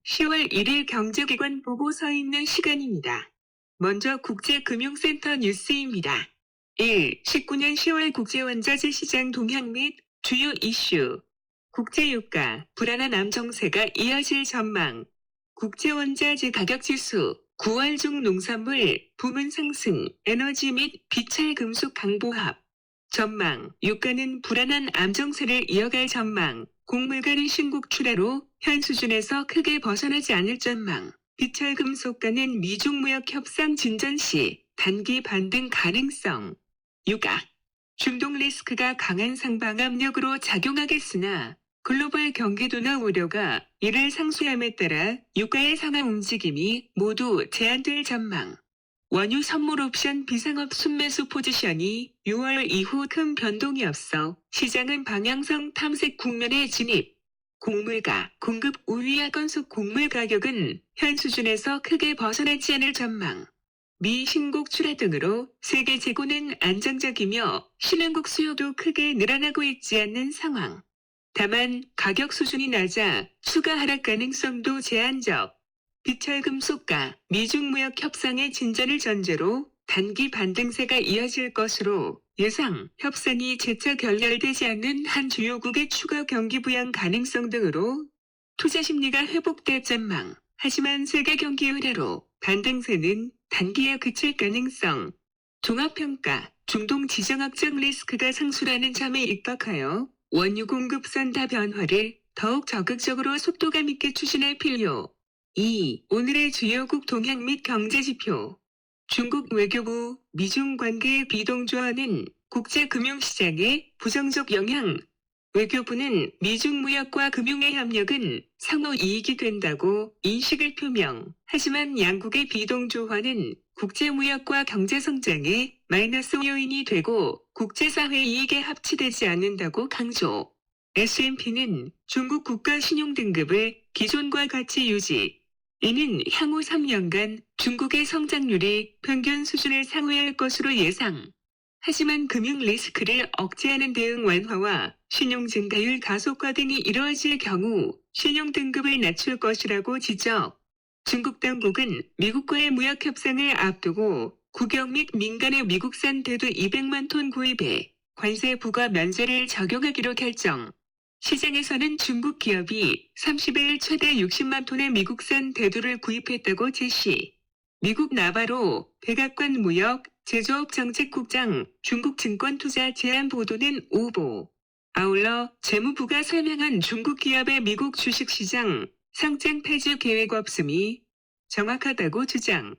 10월 1일 경제기관 보고서 있는 시간입니다. 먼저 국제금융센터 뉴스입니다. 1. 19년 10월 국제원자재 시장 동향 및 주요 이슈. 국제유가, 불안한 암정세가 이어질 전망. 국제원자재 가격지수, 9월 중 농산물, 부문 상승, 에너지 및 비철금속 강보합. 전망, 유가는 불안한 암정세를 이어갈 전망. 곡물가는 신곡 출하로 현 수준에서 크게 벗어나지 않을 전망. 비철금속가는 미중 무역 협상 진전 시 단기 반등 가능성. 유가. 중동 리스크가 강한 상방 압력으로 작용하겠으나 글로벌 경기 둔화 우려가 이를 상쇄함에 따라 유가의 상하 움직임이 모두 제한될 전망. 원유 선물 옵션 비상업 순매수 포지션이 6월 이후 큰 변동이 없어 시장은 방향성 탐색 국면에 진입. 곡물가, 공급 우위와 건속 곡물 가격은 현 수준에서 크게 벗어나지 않을 전망. 미 신곡 출하 등으로 세계 재고는 안정적이며 신흥국 수요도 크게 늘어나고 있지 않는 상황. 다만 가격 수준이 낮아 추가 하락 가능성도 제한적. 비철금속가, 미중 무역 협상의 진전을 전제로 단기 반등세가 이어질 것으로 예상, 협상이 재차 결렬되지 않는 한 주요국의 추가 경기 부양 가능성 등으로 투자 심리가 회복될 전망. 하지만 세계 경기 의뢰로 반등세는 단기에 그칠 가능성. 종합평가, 중동 지정학적 리스크가 상수라는 점에 입각하여 원유 공급 선다 변화를 더욱 적극적으로 속도감 있게 추진할 필요. 2. 오늘의 주요국 동향 및 경제지표. 중국 외교부, 미중 관계의 비동조화는 국제금융시장에 부정적 영향. 외교부는 미중 무역과 금융의 협력은 상호 이익이 된다고 인식을 표명. 하지만 양국의 비동조화는 국제무역과 경제성장에 마이너스 요인이 되고 국제사회 이익에 합치되지 않는다고 강조. S&P는 중국 국가 신용등급을 기존과 같이 유지. 이는 향후 3년간 중국의 성장률이 평균 수준을 상회할 것으로 예상. 하지만 금융 리스크를 억제하는 대응 완화와 신용 증가율 가속화 등이 이루어질 경우 신용등급을 낮출 것이라고 지적. 중국 당국은 미국과의 무역 협상을 앞두고 국영 및 민간의 미국산 대두 200만 톤 구입에 관세 부과 면제를 적용하기로 결정. 시장에서는 중국 기업이 30일 최대 60만 톤의 미국산 대두를 구입했다고 제시. 미국 나바로 백악관 무역 제조업 정책국장 중국 증권투자 제한 보도는 오보. 아울러 재무부가 설명한 중국 기업의 미국 주식시장 상장 폐지 계획 없음이 정확하다고 주장.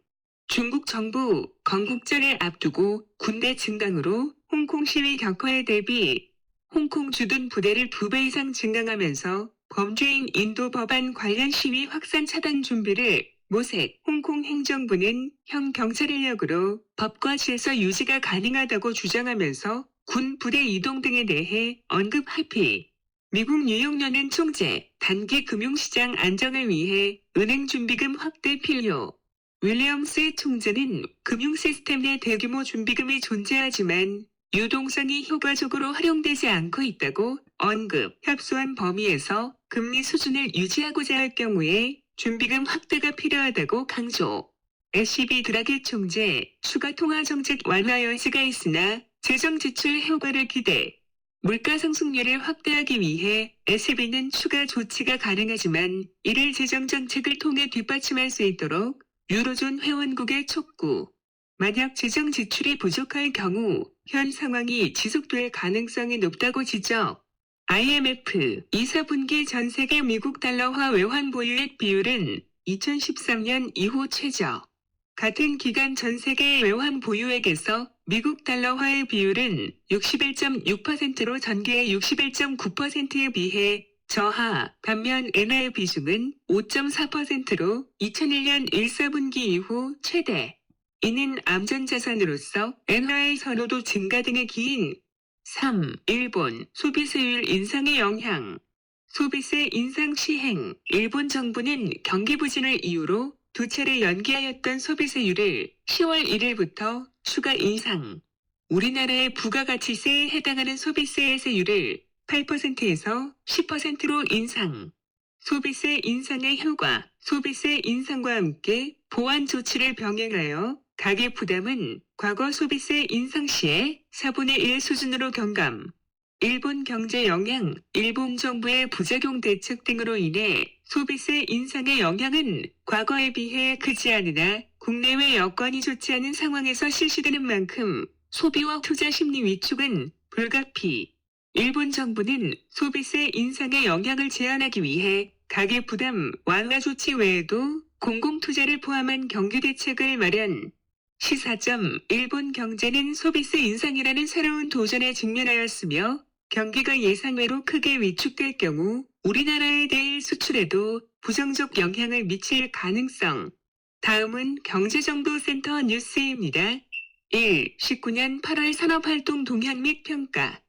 중국 정부 건국절을 앞두고 군대 증강으로 홍콩 시위 격화에 대비 홍콩 주둔 부대를 2배 이상 증강하면서 범죄인 인도 법안 관련 시위 확산 차단 준비를 모색. 홍콩 행정부는 형 경찰 인력으로 법과 질서 유지가 가능하다고 주장하면서 군 부대 이동 등에 대해 언급하피. 미국 뉴욕연은 총재, 단기 금융시장 안정을 위해 은행 준비금 확대 필요. 윌리엄스 총재는 금융 시스템 내 대규모 준비금이 존재하지만 유동성이 효과적으로 활용되지 않고 있다고 언급. 협소한 범위에서 금리 수준을 유지하고자 할 경우에 준비금 확대가 필요하다고 강조. SCB 드라기 총재, 추가 통화 정책 완화 여지가 있으나 재정 지출 효과를 기대. 물가 상승률을 확대하기 위해 SCB는 추가 조치가 가능하지만 이를 재정 정책을 통해 뒷받침할 수 있도록 유로존 회원국의 촉구. 만약 재정 지출이 부족할 경우 현 상황이 지속될 가능성이 높다고 지적. IMF 2, 4분기 전 세계 미국 달러화 외환 보유액 비율은 2013년 이후 최저. 같은 기간 전 세계 외환 보유액에서 미국 달러화의 비율은 61.6%로 전기의 61.9%에 비해 저하. 반면 엔화의 비중은 5.4%로 2001년 1, 4분기 이후 최대. 이는 암전자산으로서 엔화의 선호도 증가 등에 기인. 3. 일본 소비세율 인상의 영향. 소비세 인상 시행. 일본 정부는 경기 부진을 이유로 2차례 연기하였던 소비세율을 10월 1일부터 추가 인상. 우리나라의 부가가치세에 해당하는 소비세 세율을 8%에서 10%로 인상. 소비세 인상의 효과, 소비세 인상과 함께 보완 조치를 병행하여 가계 부담은 과거 소비세 인상 시에 4분의 1 수준으로 경감. 일본 경제 영향, 일본 정부의 부작용 대책 등으로 인해 소비세 인상의 영향은 과거에 비해 크지 않으나 국내외 여건이 좋지 않은 상황에서 실시되는 만큼 소비와 투자 심리 위축은 불가피. 일본 정부는 소비세 인상의 영향을 제한하기 위해 가계 부담 완화 조치 외에도 공공투자를 포함한 경기 대책을 마련. 시사점 일본 경제는 소비세 인상이라는 새로운 도전에 직면하였으며 경기가 예상외로 크게 위축될 경우 우리나라의 내일 수출에도 부정적 영향을 미칠 가능성. 다음은 경제정보센터 뉴스입니다. 1. 19년 8월 산업활동 동향 및 평가.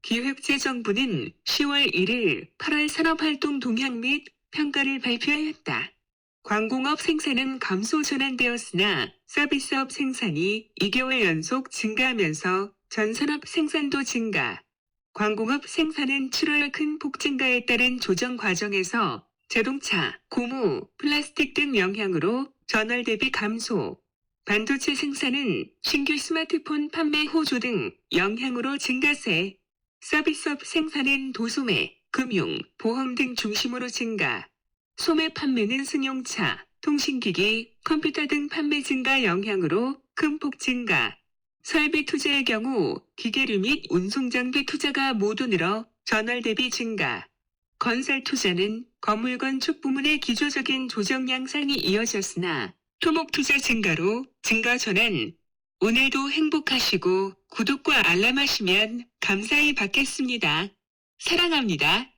기획재정부는 10월 1일 8월 산업활동 동향 및 평가를 발표하였다. 광공업 생산은 감소 전환되었으나 서비스업 생산이 2개월 연속 증가하면서 전산업 생산도 증가. 광공업 생산은 7월 큰 폭 증가에 따른 조정 과정에서 자동차, 고무, 플라스틱 등 영향으로 전월 대비 감소. 반도체 생산은 신규 스마트폰 판매 호조 등 영향으로 증가세. 서비스업 생산은 도소매, 금융, 보험 등 중심으로 증가. 소매 판매는 승용차, 통신기기, 컴퓨터 등 판매 증가 영향으로 큰 폭 증가. 설비 투자의 경우 기계류 및 운송장비 투자가 모두 늘어 전월 대비 증가. 건설 투자는 건물 건축 부문의 기조적인 조정 양상이 이어졌으나 토목 투자 증가로 증가 전환. 오늘도 행복하시고 구독과 알람하시면 감사히 받겠습니다. 사랑합니다.